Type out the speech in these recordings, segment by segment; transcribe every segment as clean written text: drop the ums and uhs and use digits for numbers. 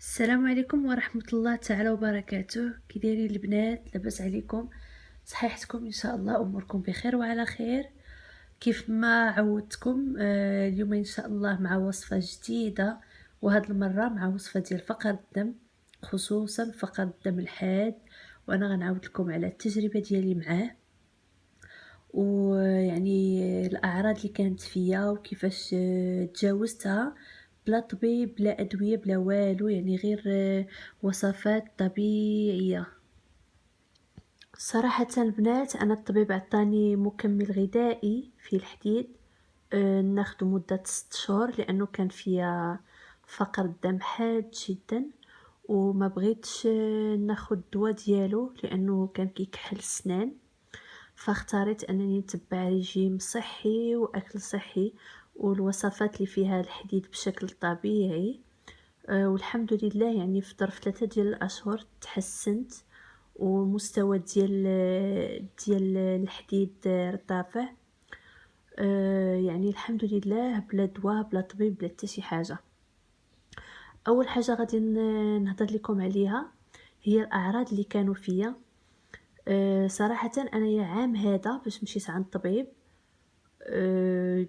السلام عليكم ورحمة الله تعالى وبركاته. كي دايرين البنات؟ لاباس عليكم؟ صحيحتكم ان شاء الله اموركم بخير وعلى خير. كيف ما عودتكم اليوم ان شاء الله مع وصفة جديدة، وهاد المرة مع وصفة ديال فقر الدم، خصوصا فقر الدم الحاد. وانا غنعاود لكم على التجربة ديالي معاه، ويعني الأعراض اللي كانت فيا وكيفاش تجاوزتها بلا طبيب بلا أدوية بلا والو، يعني غير وصفات طبيعية. صراحة البنات، أنا الطبيب عطاني مكمل غذائي فيه الحديد، ناخدو مدة 6 شهور، لأنه كان فيا فقر الدم حاد جدا، وما بغيتش ناخد الدواء ديالو لأنه كان كيكحل السنان. فاختاريت انني نتبع ريجيم صحي واكل صحي والوصفات اللي فيها الحديد بشكل طبيعي. والحمد لله، يعني في ظرف 3 ديال الاشهر تحسنت، ومستوى ديال الحديد ارتفع. يعني الحمد لله، بلا دواء بلا طبيب بلا حتى شي حاجه. اول حاجه غادي نهضر لكم عليها هي الاعراض اللي كانوا فيا. صراحه انا يا عام هذا باش مشيت عند الطبيب،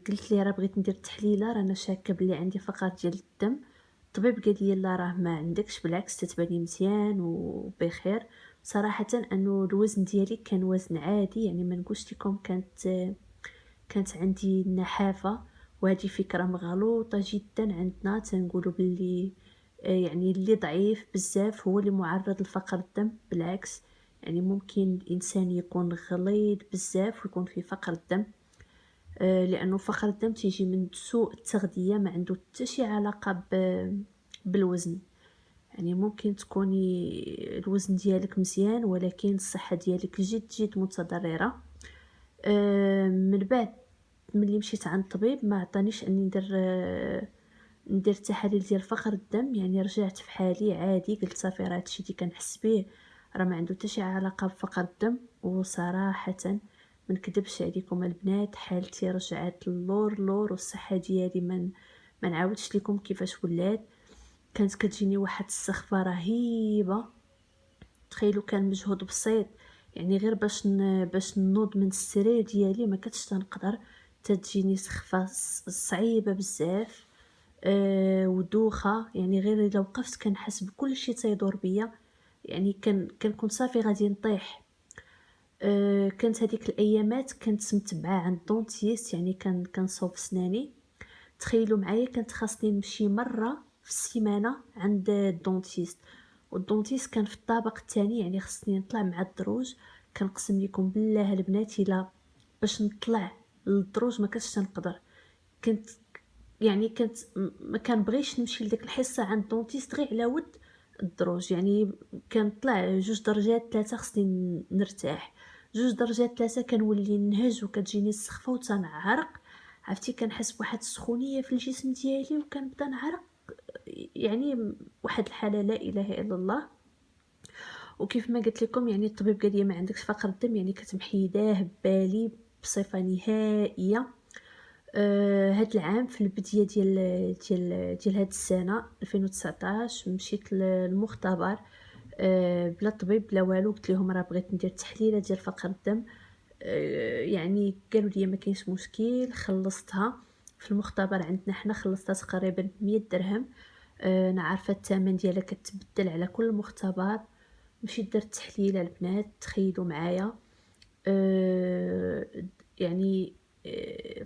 قلت ليه راه بغيت ندير تحليله، رانا شاكه بلي عندي فقر ديال الدم. الطبيب قال لي لا، راه ما عندكش، بالعكس تتباني مزيان وبخير. صراحه انه الوزن ديالي كان وزن عادي، يعني ما نقولش لكم كانت عندي نحافه. وهذه فكره مغلوطه جدا عندنا، تنقولوا باللي يعني اللي ضعيف بزاف هو اللي معرض لفقر الدم. بالعكس، يعني ممكن الانسان يكون غليظ بزاف ويكون في فقر الدم، لانه فقر الدم تيجي من سوء التغذيه، ما عنده حتى شي علاقه بالوزن. يعني ممكن تكوني الوزن ديالك مزيان ولكن الصحه ديالك جد جد متضرره. من بعد ملي مشيت عند الطبيب ما عطانيش اني ندير تحاليل ديال فقر الدم، يعني رجعت في حالي عادي. قلت صافي، راه هادشي اللي كنحس به راه ما عنده حتى شي علاقه بفقر الدم. وصراحه ما نكذبش عليكم البنات، حالتي رجعت للور لور، والصحه ديالي ما نعاودش لكم كيفاش ولات. كانت كتجيني واحد السخفه رهيبه. تخيلوا، كان مجهود بسيط، يعني غير باش نوض من السرير ديالي ما كنتش تنقدر. تجيني سخفه صعيبه بزاف، ودوخه، يعني غير الا وقفت كنحس بكل شيء تيدور بيا. يعني كنكون صافي غادي نطيح. كانت هذيك الايامات كنت متبعه عند دونتيست، يعني كنصوب سناني. تخيلوا معايا، كانت خاصني نمشي مره في السيمانه عند الدونتيست، والدونتيست كان في الطابق الثاني، يعني خصني نطلع مع الدروج. كنقسم لكم بالله البنات، الا باش نطلع للدروج ما كنتش تنقدر. كنت ما كنبغيش نمشي لديك الحصه عند الدونتيست غير على ود الدروج. يعني كنطلع 2 درجات 3 خصني نرتاح. 2 درجات 3 كنولي نهج وكتجيني السخفه وتنعرق. عرفتي، كنحس بواحد السخونيه في الجسم ديالي وكنبدا نعرق. يعني واحد الحاله لا اله الا الله. وكيف ما قلت لكم، يعني الطبيب قال لي ما عندكش فقر الدم، يعني كتمحيداه ببالي بصفه نهائيه. هاد العام في البداية ديال هاد السنة 2019 مشيت للمختبر، بلا طبيب بلا والو. قلت لهم راه بغيت ندير تحليله ديال فقر الدم. يعني قالوا لي ما كاينش مشكل. خلصتها في المختبر عندنا حنا، خلصتها تقريبا 100 درهم. انا عارفه الثمن ديالها كتبدل على كل مختبر. مشيت درت تحليله البنات، تخيلوا معايا. آه، يعني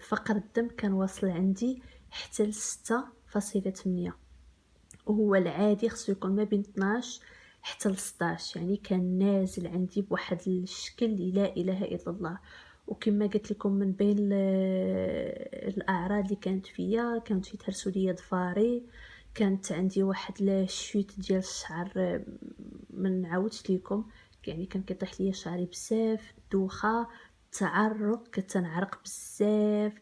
فقر الدم كان واصل عندي حتى ل6.8، وهو العادي خصو يكون ما بين 12 حتى ل16. يعني كان نازل عندي بواحد الشكل لا اله الا الله. وكما قلت لكم، من بين الاعراض اللي كانت فيا، كانت يتهرسوا ليا ضفاري، كانت عندي واحد الشويت ديال الشعر، ما نعاودش لكم. يعني كان كيطيح ليا شعري بزاف، دوخه، تعرق، كنت نعرق بزاف،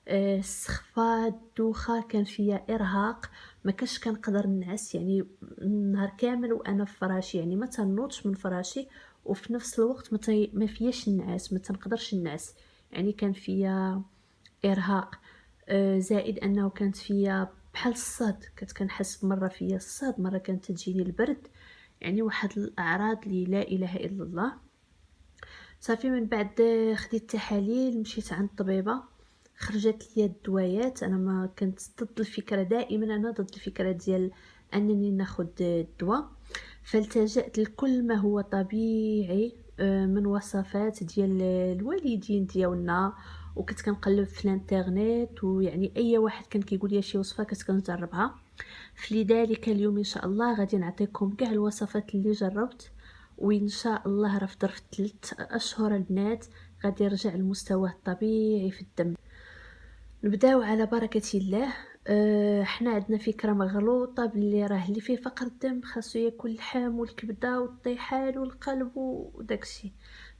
السخفه، الدوخه، كان فيا ارهاق. ما كنتش كنقدر نعس، يعني النهار كامل وانا في فراشي، يعني ما تنوضش من فراشي. وفي نفس الوقت ما فياش النعاس، ما تنقدرش نعس. يعني كان فيا ارهاق، زائد انه كانت فيا بحال الصاد، كنت كنحس مرة فيا الصاد، مرة كانت تجيني البرد، يعني واحد الأعراض اللي لا إله إلا الله. صافي من بعد خديت تحاليل، مشيت عند الطبيبة، خرجت ليا الدوايات. انا ما كنت ضد الفكرة، دائما انا ضد الفكرة ديال انني ناخد الدواء، فالتجأت لكل ما هو طبيعي من وصفات ديال الوالدين ديالنا، وكنت كنقلب في الانترنت، ويعني اي واحد كان كيقول لي شي وصفه كنت كنجربها. فلذلك اليوم ان شاء الله غادي نعطيكم كاع الوصفات اللي جربت، وان شاء الله راه في ظرف 3 اشهر البنات غادي يرجع لمستواه الطبيعي في الدم. نبداو على بركة الله. حنا عندنا فكرة مغلوطة باللي راه اللي فيه فقر الدم خاصو ياكل اللحم والكبدة والطيحان والقلب وداكشي.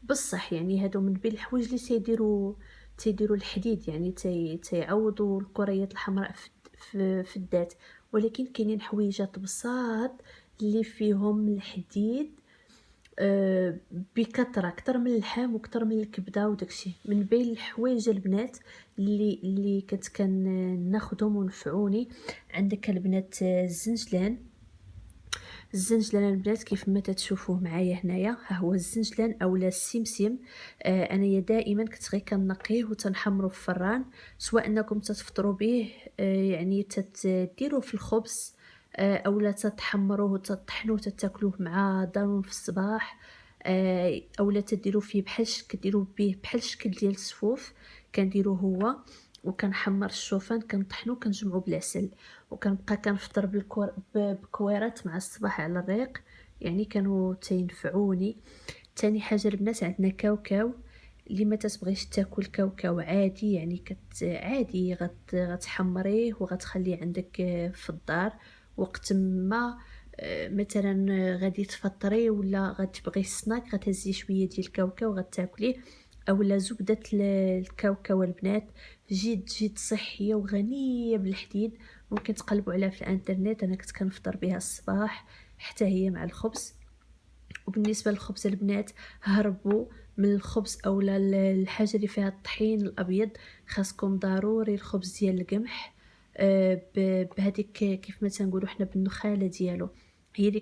بصح يعني هادو من بين الحوايج اللي تيديروا الحديد، يعني تيعوضوا الكريات الحمراء في الذات، ولكن كاينين حويجات بساط اللي فيهم الحديد بكثره، اكثر من اللحم واكثر من الكبده وداكشي. من بين الحوايج البنات اللي كنت ناخذهم ونفعوني، عندك البنات الزنجلان البنات كيف ما تشوفوه معايا هنايا، ها هو الزنجلان اولا السمسم. انايا دائما كنت غير كنقيه وتنحمرو في الفران، سواء انكم تتفطروا به يعني تديروه في الخبز، اولا تتحمروه وتطحنوه تاكلوه مع دانون في الصباح، اولا تديروا فيه بحال شكل، ديروا به بحال شكل ديال السفوف. كنديروه هو، وكنحمر الشوفان كنطحنو كنجمعو بالعسل، وكنبقى كنفطر بكويرات مع الصباح على الريق، يعني كانوا تينفعوني. تاني حاجه البنات عندنا كاوكاو. اللي ما تتبغيش تاكل كاوكاو عادي، يعني عادي غتحمريه وغتخليه عندك في الدار وقت ما مثلا غادي تفطري ولا غتبغي سناك، غتهزي شويه ديال الكاوكاو غتاكليه. اولا زبده الكاوكاو البنات جد صحيه وغنيه بالحديد، ممكن تقلبوا عليها في الانترنت، انا كنت كنفطر بها الصباح حتى هي مع الخبز. وبالنسبه للخبز البنات، هربوا من الخبز اولا الحاجه اللي فيها الطحين الابيض، خاصكم ضروري الخبز ديال القمح بهذيك كيف ما تنقولوا حنا بالنخاله ديالو، هي اللي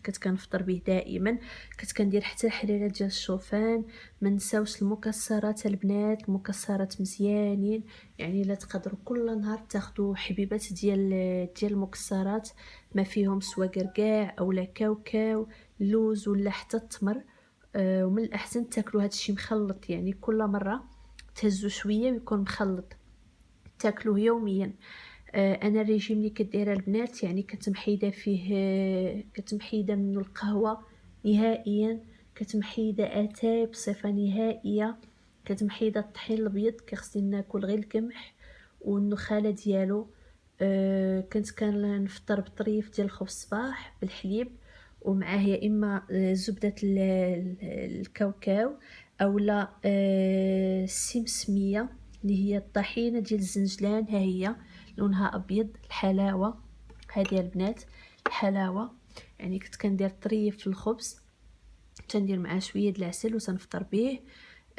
كنت كنفطر به دائما. كنت كندير حتى الحريره ديال الشوفان. ما نساوش المكسرات البنات، المكسرات مزيانين، يعني لا تقدروا كل نهار تاخذوا حبيبات ديال المكسرات، ما فيهم سوا قرقاع اولا كاوكاو، اللوز ولا حتى التمر. ومن الاحسن تاكلوا هادشي مخلط، يعني كل مره تهزوا شويه ويكون مخلط، تاكلوه يوميا. انا الريجيم اللي كدير البنات يعني كتمحيده فيه، كتمحيده منه القهوه نهائيا، كتمحيده اتاي بصفه نهائيه، كتمحيده الطحين الابيض، كخصني ناكل غير القمح والنخاله ديالو. كنت كنفطر بطريف ديال الخبز الصباح بالحليب، ومعاه يا اما زبده الكاوكاو اولا السمسميه اللي هي الطحينه ديال الزنجلان، ها هي لونها ابيض، الحلاوه هذه البنات، الحلاوه. يعني كنت كندير طريف في الخبز، تندير معاه شويه د العسل وتنفطر به.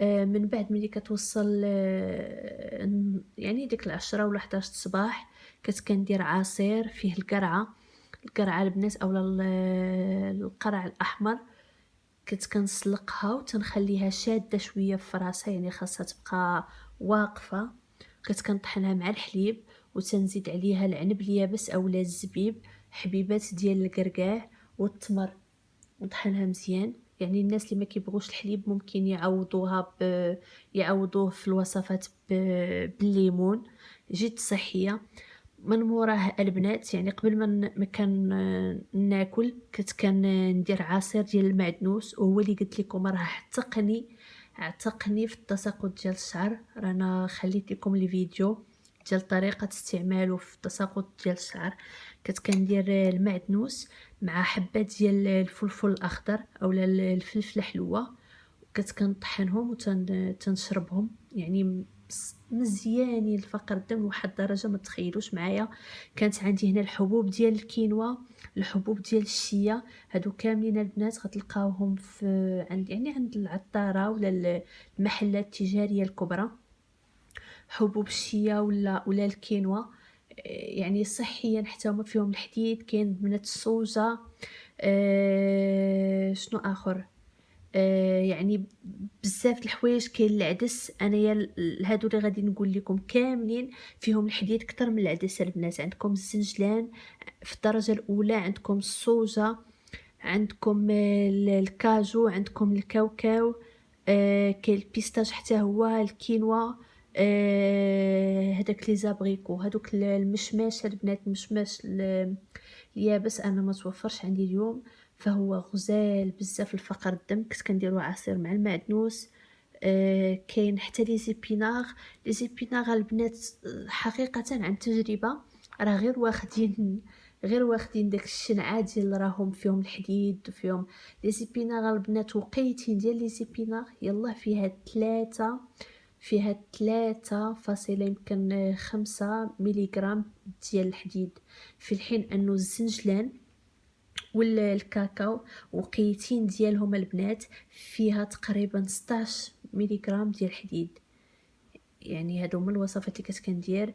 من بعد ملي كتوصل يعني ديك 10 ولا 11 الصباح، كنت كندير عصير فيه القرعه البنات اولا القرع الاحمر. كنت كنسلقها وتنخليها شاده شويه في راسها، يعني خاصها تبقى واقفه. كنت كنطحنها مع الحليب وتنزيد عليها العنب اليابس اولا الزبيب، حبيبات ديال القرقاع والتمر، ونطحنها مزيان. يعني الناس اللي ما كيبغوش الحليب ممكن يعوضوه في الوصفات بالليمون، جد صحيه. من موراه البنات يعني قبل ما كان ناكل، كنت ندير عصير ديال المعدنوس، وهو اللي قلت لكم راه عتقني في التساقط ديال الشعر. رانا خليت لكم الفيديو ديال طريقه استعماله في التساقط ديال الشعر. كنت كندير المعدنوس مع حبات ديال الفلفل الاخضر اولا الفلفله حلوه، كنت كنطحنهم وتنشربهم، يعني مزيانين لفقر الدم لواحد الدرجه ما تخيلوش معايا. كانت عندي هنا الحبوب ديال الكينوا، الحبوب ديال الشيا، هادو كاملين البنات غتلقاوهم في عند العطاره ولا المحلات التجاريه الكبرى. حبوب الشيا ولا الكينوا، يعني صحيًا حتى هُما فيهم الحديد، كاين البنات السوجة، شنو آخر؟ يعني بزاف د الحوايج، كاين العدس. أنايا هادو اللي غادي نقول لكم كاملين فيهم الحديد كتر من العدس البنات. عندكم الزنجلان في الدرجة الأولى، عندكم الصوجة، عندكم الكاجو، عندكم الكاوكاو، كاين البيستاش حتى هو، الكينوا، هداك لي زابريكو، هادوك المشماش البنات، المشماش اليابس أنا ما توفرش عندي اليوم، فهو غزال بزاف لفقر الدم. كنت كنديرو عصير مع المعدنوس. كاين حتى لي زيبيناغ. لي زيبيناغ البنات حقيقة عن تجربة راه غير واخدين داك الشنعة ديال راهم فيهم الحديد وفيهم لي زيبيناغ البنات. وقيتين ديال لي زيبيناغ يلاه فيها 3 يمكن 5 مليغرام ديال الحديد، في الحين انه الزنجلان والكاكاو وقيتين ديالهم البنات فيها تقريبا 16 مليغرام ديال الحديد. يعني هادو هما الوصفات اللي كندير.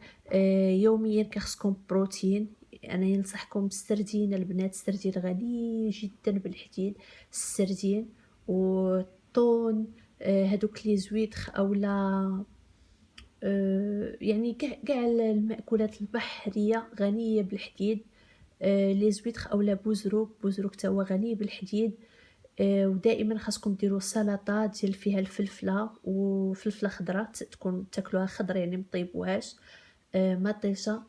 يوميا كخصكم بروتين. انا ينصحكم بالسردين البنات، السردين غني جدا بالحديد، السردين والطون، هادوك لي زويتخ اولا يعني كاع المأكولات البحرية غنية بالحديد. لي زويتخ اولا بوزروك تا هو غني بالحديد. ودائما خاصكم ديروا سلطه ديال فيها الفلفله وفلفله خضراء، تكون تاكلوها خضر يعني مطيبوهاش مطيشه.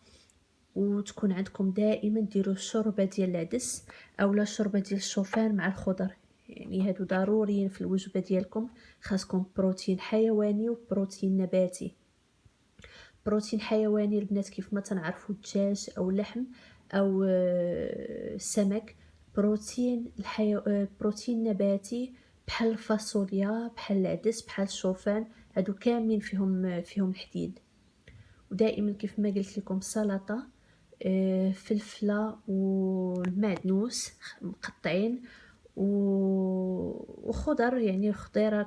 وتكون عندكم دائما ديروا شوربه ديال العدس اولا شوربه ديال الشوفان مع الخضر، يعني هادو ضروريين في الوجبه ديالكم. خاصكم بروتين حيواني وبروتين نباتي. بروتين حيواني البنات كيف ما تنعرفوا الدجاج او لحم او سمك. بروتين نباتي بحال الفاصوليا، بحال العدس، بحال الشوفان، هادو كاملين فيهم الحديد. ودائما كيف ما قلت لكم سلطه، فلفله والمعدنوس مقطعين وخضر، يعني خضيره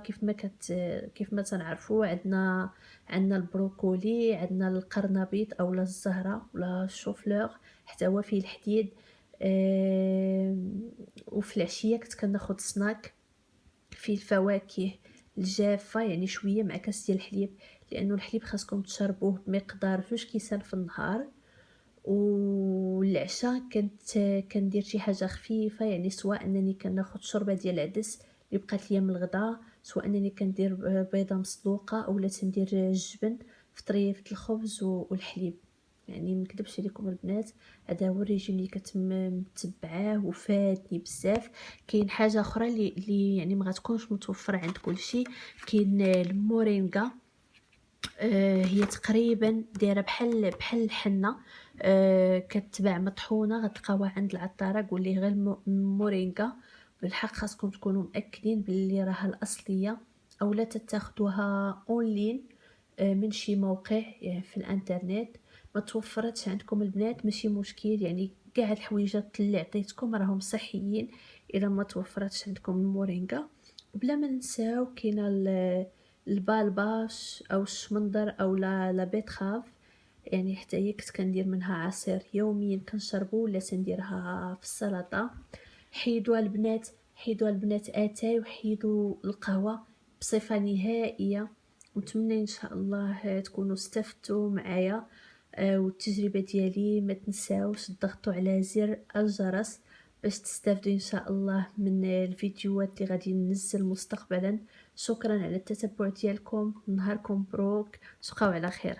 كيف ما تنعرفوا. عندنا البروكولي، عندنا القرنبيط اولا الزهره ولا الشوفلور حتى هو فيه الحديد. وفي العشيه كنت كناخذ سناك فيه الفواكه الجافه، يعني شويه مع كاس ديال الحليب، لانه الحليب خاصكم تشربوه بمقدار 2 كيسان في النهار. والعشاء كندير شي حاجه خفيفه، يعني سواء انني كناخذ شوربه ديال العدس اللي بقات ليا من الغدا، سواء انني كندير بيضه مسلوقه اولا تندير الجبن في طريفه الخبز والحليب. يعني مكذبش عليكم البنات، هذا هو الريجيم اللي متبعاه وفادني بزاف. كاين حاجه اخرى اللي يعني ما غتكونش متوفره عند كلشي، كاين المورينغا. هي تقريبا دايره بحال الحنه، كتباع مطحونه، غتلقاوها عند العطاره، قول ليه غير مورينغا. بالحق خاصكم تكونوا مأكدين باللي راها الاصليه اولا تتاخدوها اونلاين من شي موقع في الانترنت. ما توفرتش عندكم البنات ماشي مشكل، يعني كاع الحويجات اللي عطيتكم راهم صحيين الا ما توفرتش عندكم المورينغا. بلا ما ننساو كاينه البالباش او الشمندر او لا بيتخاف، يعني حتى هي كنت كندير منها عصير يوميا كنشربو ولا تنديرها في السلطه. حيدوا البنات اتاي وحيدوا القهوه بصفه نهائيه. ونتمنى ان شاء الله تكونوا استفدتوا معايا. والتجربه ديالي ما تنساوش تضغطوا على زر الجرس باش تستافدوا ان شاء الله من الفيديوهات اللي غادي ننزل مستقبلا. شكرا على التتبع ديالكم، نهاركم مبروك، تبقاو على خير.